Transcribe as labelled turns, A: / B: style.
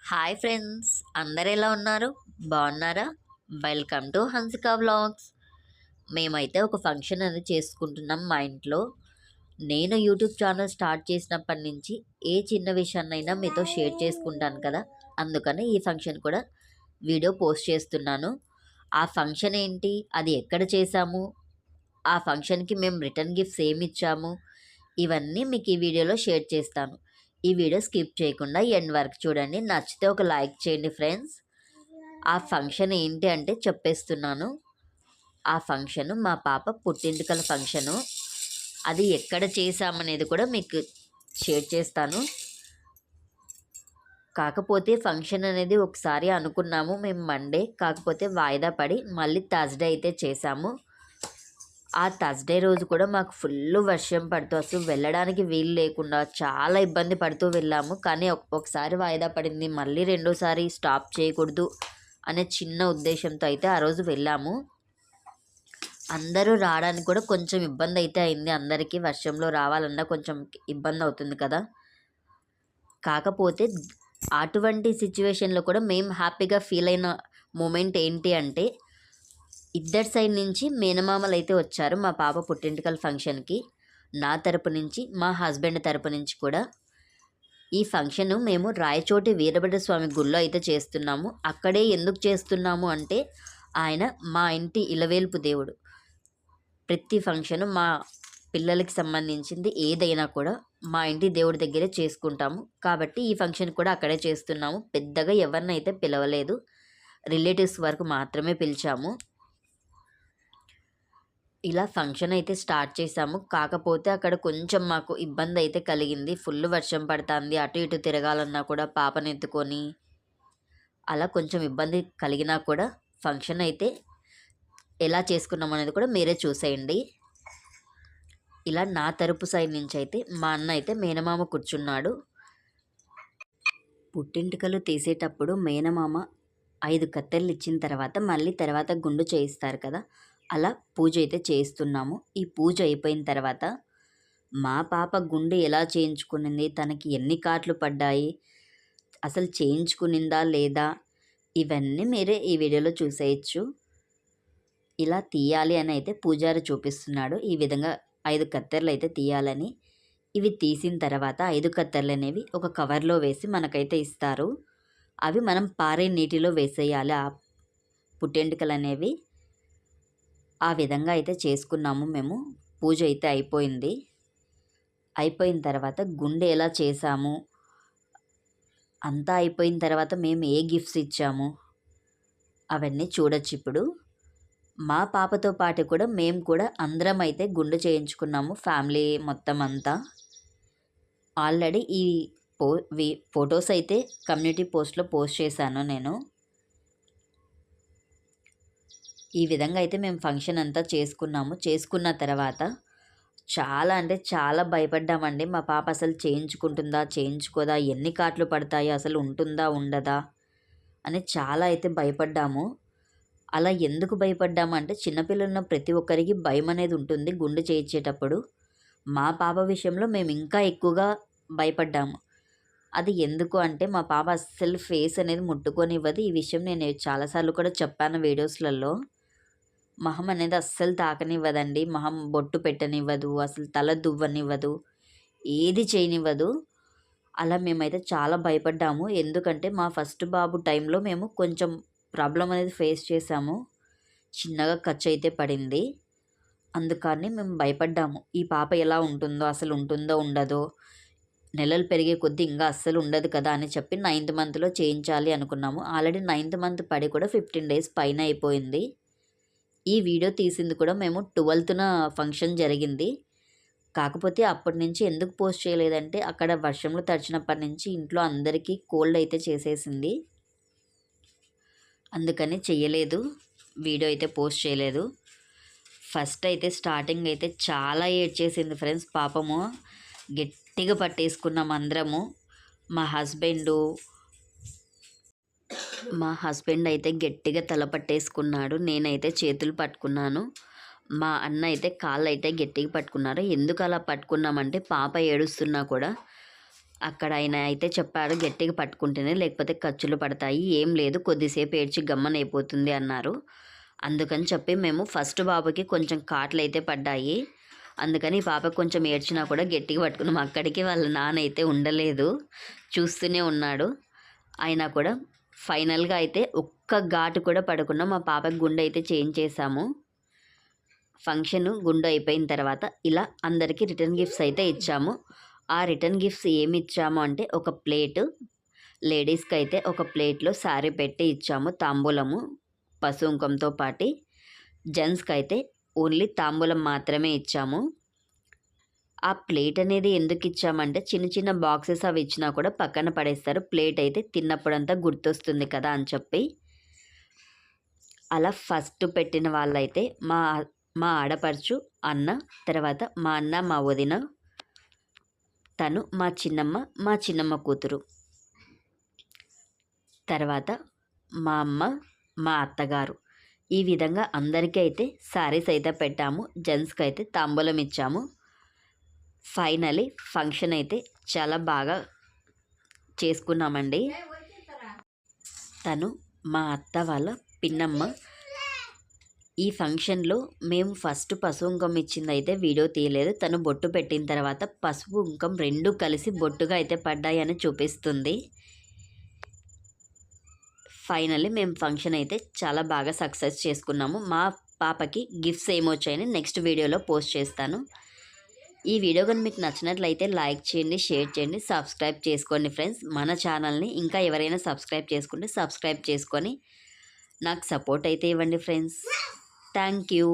A: Hi friends, అందరు ఎలా ఉన్నారు? బాగున్నారా? Welcome to Hansika vlogs. మేమైతే ఒక ఫంక్షన్ అనేది చేసుకుంటున్నాం మా ఇంట్లో. నేను యూట్యూబ్ ఛానల్ స్టార్ట్ చేసినప్పటి నుంచి ఏ చిన్న విషయాన్నైనా మీతో షేర్ చేసుకుంటాను కదా, అందుకని ఈ ఫంక్షన్ కూడా వీడియో పోస్ట్ చేస్తున్నాను. ఆ ఫంక్షన్ ఏంటి, అది ఎక్కడ చేశాము, ఆ ఫంక్షన్కి మేము రిటర్న్ గిఫ్ట్స్ ఏమి ఇచ్చాము, ఇవన్నీ మీకు ఈ వీడియోలో షేర్ చేస్తాను. ఈ వీడియో స్కిప్ చేయకుండా ఎండ్ వరకు చూడండి. నచ్చితే ఒక లైక్ చేయండి ఫ్రెండ్స్. ఆ ఫంక్షన్ ఏంటి అంటే చెప్పేస్తున్నాను. ఆ ఫంక్షన్ మా పాప పుట్టింటికల ఫంక్షను. అది ఎక్కడ చేశామనేది కూడా మీకు షేర్ చేస్తాను. కాకపోతే ఫంక్షన్ అనేది ఒకసారి అనుకున్నాము మేము మండే, కాకపోతే వాయిదా పడి మళ్ళీ థర్స్డే అయితే చేశాము. ఆ థర్స్డే రోజు కూడా మాకు ఫుల్ వర్షం పడుతూ అసలు వెళ్ళడానికి వీలు లేకుండా చాలా ఇబ్బంది పడుతూ వెళ్ళాము. కానీ ఒకసారి వాయిదా పడింది, మళ్ళీ రెండోసారి స్టాప్ చేయకూడదు అనే చిన్న ఉద్దేశంతో అయితే ఆ రోజు వెళ్ళాము. అందరూ రావడానికి కూడా కొంచెం ఇబ్బంది అయితే అయింది. అందరికీ వర్షంలో రావాలన్నా కొంచెం ఇబ్బంది అవుతుంది కదా. కాకపోతే అటువంటి సిచ్యువేషన్లో కూడా మేము హ్యాపీగా ఫీల్ అయిన మూమెంట్ ఏంటి అంటే, ఇద్దరి సైడ్ నుంచి మేనమామలు అయితే వచ్చారు మా పాప పుట్టింటికల ఫంక్షన్కి. నా తరపు నుంచి, మా హస్బెండ్ తరపు నుంచి కూడా. ఈ ఫంక్షన్ మేము రాయచోటి వీరభద్ర స్వామి గుళ్ళో అయితే చేస్తున్నాము. అక్కడే ఎందుకు చేస్తున్నాము అంటే, ఆయన మా ఇంటి ఇలవేల్పు దేవుడు. ప్రతి ఫంక్షన్ మా పిల్లలకి సంబంధించింది ఏదైనా కూడా మా ఇంటి దేవుడి దగ్గరే చేసుకుంటాము. కాబట్టి ఈ ఫంక్షన్ కూడా అక్కడే చేస్తున్నాము. పెద్దగా ఎవరినైతే పిలవలేదు, రిలేటివ్స్ వరకు మాత్రమే పిలిచాము. ఇలా ఫంక్షన్ అయితే స్టార్ట్ చేశాము. కాకపోతే అక్కడ కొంచెం మాకు ఇబ్బంది అయితే కలిగింది. ఫుల్ వర్షం పడుతుంది, అటు ఇటు తిరగాలన్నా కూడా పాపను ఎత్తుకొని అలా కొంచెం ఇబ్బంది కలిగినా కూడా ఫంక్షన్ అయితే ఎలా చేసుకున్నాం అనేది కూడా మీరే చూసేయండి. ఇలా నా తరపు సైడ్ నుంచి అయితే మా అన్న అయితే మేనమామ కూర్చున్నాడు. పుట్టింటికలు తీసేటప్పుడు మేనమామ 5 కత్తెరలు ఇచ్చిన తర్వాత గుండు చేయిస్తారు కదా, అలా పూజ అయితే చేయిస్తున్నాము. ఈ పూజ అయిపోయిన తర్వాత మా పాప గుండు ఎలా చేయించుకునింది, తనకి ఎన్ని కాట్లు పడ్డాయి, అసలు చేయించుకునిందా లేదా, ఇవన్నీ మీరే ఈ వీడియోలో చూసేయచ్చు. ఇలా తీయాలి అని అయితే పూజారి చూపిస్తున్నాడు. ఈ విధంగా 5 కత్తెరలు అయితే తీయాలని. ఇవి తీసిన తర్వాత 5 కత్తెరలు అనేవి ఒక కవర్లో వేసి మనకైతే ఇస్తారు. అవి మనం పారే నీటిలో వేసేయాలి ఆ పుట్టెంటుకలు అనేవి. ఆ విధంగా అయితే చేసుకున్నాము మేము. పూజ అయితే అయిపోయింది. అయిపోయిన తర్వాత గుండె ఎలా చేసాము, అంతా అయిపోయిన తర్వాత మేము ఏ గిఫ్ట్స్ ఇచ్చాము అవన్నీ చూడొచ్చు ఇప్పుడు. మా పాపతో పాటు కూడా మేము కూడా అందరం అయితే గుండు చేయించుకున్నాము, ఫ్యామిలీ మొత్తం అంతా. ఆల్రెడీ ఈ ఫొటోస్ అయితే కమ్యూనిటీ పోస్ట్లో పోస్ట్ చేశాను నేను. ఈ విధంగా అయితే మేము ఫంక్షన్ అంతా చేసుకున్నాము. చేసుకున్న తర్వాత చాలా అంటే చాలా భయపడ్డామండి. మా పాప అసలు చేయించుకుంటుందా చేయించుకోదా, ఎన్ని కాట్లు పడతాయి, అసలు ఉంటుందా ఉండదా అని చాలా అయితే భయపడ్డాము. అలా ఎందుకు భయపడ్డామంటే, చిన్నపిల్లలున్న ప్రతి ఒక్కరికి భయం అనేది ఉంటుంది గుండు చేయించేటప్పుడు. మా పాప విషయంలో మేము ఇంకా ఎక్కువగా భయపడ్డాము. అది ఎందుకు అంటే, మా పాప అస్సలు ఫేస్ అనేది ముట్టుకొనివ్వదు. ఈ విషయం నేను చాలాసార్లు కూడా చెప్పాను వీడియోస్లలో. మొహం అనేది అస్సలు తాకనివ్వదండి. మొహం బొట్టు పెట్టనివ్వదు, అసలు తల దువ్వనివ్వదు, ఏది చేయనివ్వదు. అలా మేమైతే చాలా భయపడ్డాము. ఎందుకంటే మా ఫస్ట్ బాబు టైంలో మేము కొంచెం ప్రాబ్లం అనేది ఫేస్ చేశాము. చిన్నగా ఖర్చు అయితే పడింది. అందుకని మేము భయపడ్డాము. ఈ పాప ఎలా ఉంటుందో, అసలు ఉంటుందో ఉండదో, నెలలు పెరిగే కొద్దీ ఇంకా అస్సలు ఉండదు కదా అని చెప్పి 9th మంత్లో చేయించాలి అనుకున్నాము. ఆల్రెడీ 9th మంత్ పడి కూడా 15 డేస్ పైన అయిపోయింది. ఈ వీడియో తీసింది కూడా మేము 12th ఫంక్షన్ జరిగింది. కాకపోతే అప్పటి నుంచి ఎందుకు పోస్ట్ చేయలేదంటే, అక్కడ వర్షంలో తడిచినప్పటి నుంచి ఇంట్లో అందరికీ కోల్డ్ అయితే చేసేసింది. అందుకని చెయ్యలేదు, వీడియో అయితే పోస్ట్ చేయలేదు. ఫస్ట్ అయితే స్టార్టింగ్ అయితే చాలా ఏడ్చేసింది ఫ్రెండ్స్ పాపము. గట్టిగా పట్టేసుకున్నాం అందరము. మా హస్బెండ్ అయితే గట్టిగా తల పట్టేసుకున్నాడు. నేనైతే చేతులు పట్టుకున్నాను. మా అన్న అయితే కాళ్ళు అయితే గట్టిగా పట్టుకున్నారు. ఎందుకు అలా పట్టుకున్నామంటే, పాప ఏడుస్తున్నా కూడా అక్కడ ఆయన అయితే చెప్పారు, గట్టిగా పట్టుకుంటేనే లేకపోతే ఖర్చులు పడతాయి. ఏం లేదు, కొద్దిసేపు ఏడ్చి గమ్మనైపోతుంది అన్నారు. అందుకని చెప్పి మేము ఫస్ట్ బాబుకి కొంచెం కాట్లయితే పడ్డాయి. అందుకని ఈ పాప కొంచెం ఏడ్చినా కూడా గట్టిగా పట్టుకున్నాం. అక్కడికి వాళ్ళ నాన్న అయితే ఉండలేదు, చూస్తూనే ఉన్నాడు. అయినా కూడా ఫైనల్‌గా అయితే ఒక్క ఘాటు కూడా పడకుండా మా పాపకి గుండు అయితే చేయించేసాము. ఫంక్షను గుండు అయిపోయిన తర్వాత ఇలా అందరికీ రిటర్న్ గిఫ్ట్స్ అయితే ఇచ్చాము. ఆ రిటర్న్ గిఫ్ట్స్ ఏమి ఇచ్చాము అంటే ఒక ప్లేటు, లేడీస్‌కి అయితే ఒక ప్లేట్‌లో శారీ పెట్టి ఇచ్చాము తాంబూలము, పసుపు కుంకంతో పాటి. జెంట్స్‌కి అయితే ఓన్లీ తాంబూలం మాత్రమే ఇచ్చాము. ఆ ప్లేట్ అనేది ఎందుకు ఇచ్చామంటే చిన్న చిన్న బాక్సెస్ అవి ఇచ్చినా కూడా పక్కన పడేస్తారు. ప్లేట్ అయితే తిన్నప్పుడంతా గుర్తొస్తుంది కదా అని చెప్పి. అలా ఫస్ట్ పెట్టిన వాళ్ళైతే మా మా ఆడపడుచు, అన్న, తర్వాత మా అన్న, మా వదిన, తను మా చిన్నమ్మ కూతురు. తర్వాత మా అమ్మ, మా అత్తగారు. ఈ విధంగా అందరికీ అయితే శారీస్ అయితే పెట్టాము. జెంట్స్‌కి అయితే తాంబూలం ఇచ్చాము. ఫైనలీ ఫంక్షన్ అయితే చాలా బాగా చేసుకున్నామండి. తను మా అత్త వాళ్ళ పిన్నమ్మ. ఈ ఫంక్షన్‌లో మేము ఫస్ట్ పసుపు కుంకుమ ఇచ్చిందయితే వీడియో తీయలేదు. తను బొట్టు పెట్టిన తర్వాత పసుపు, కుంకుమ 2 కలిసి బొట్టుగా అయితే పడ్డాయని చూపిస్తుంది. ఫైనల్లీ మేము ఫంక్షన్ అయితే చాలా బాగా సక్సెస్ చేసుకున్నాము. మా పాపకి గిఫ్ట్స్ ఏమొచ్చాయని నెక్స్ట్ వీడియోలో పోస్ట్ చేస్తాను. ఈ వీడియో గాని మీకు నచ్చినట్లయితే లైక్ చేయండి, షేర్ చేయండి, సబ్స్క్రైబ్ చేసుకోండి ఫ్రెండ్స్. మన ఛానల్‌ని ఇంకా ఎవరైనా సబ్స్క్రైబ్ చేసుకుంటే సబ్స్క్రైబ్ చేసుకొని నాకు సపోర్ట్ అయితే ఇవ్వండి ఫ్రెండ్స్. Thank you.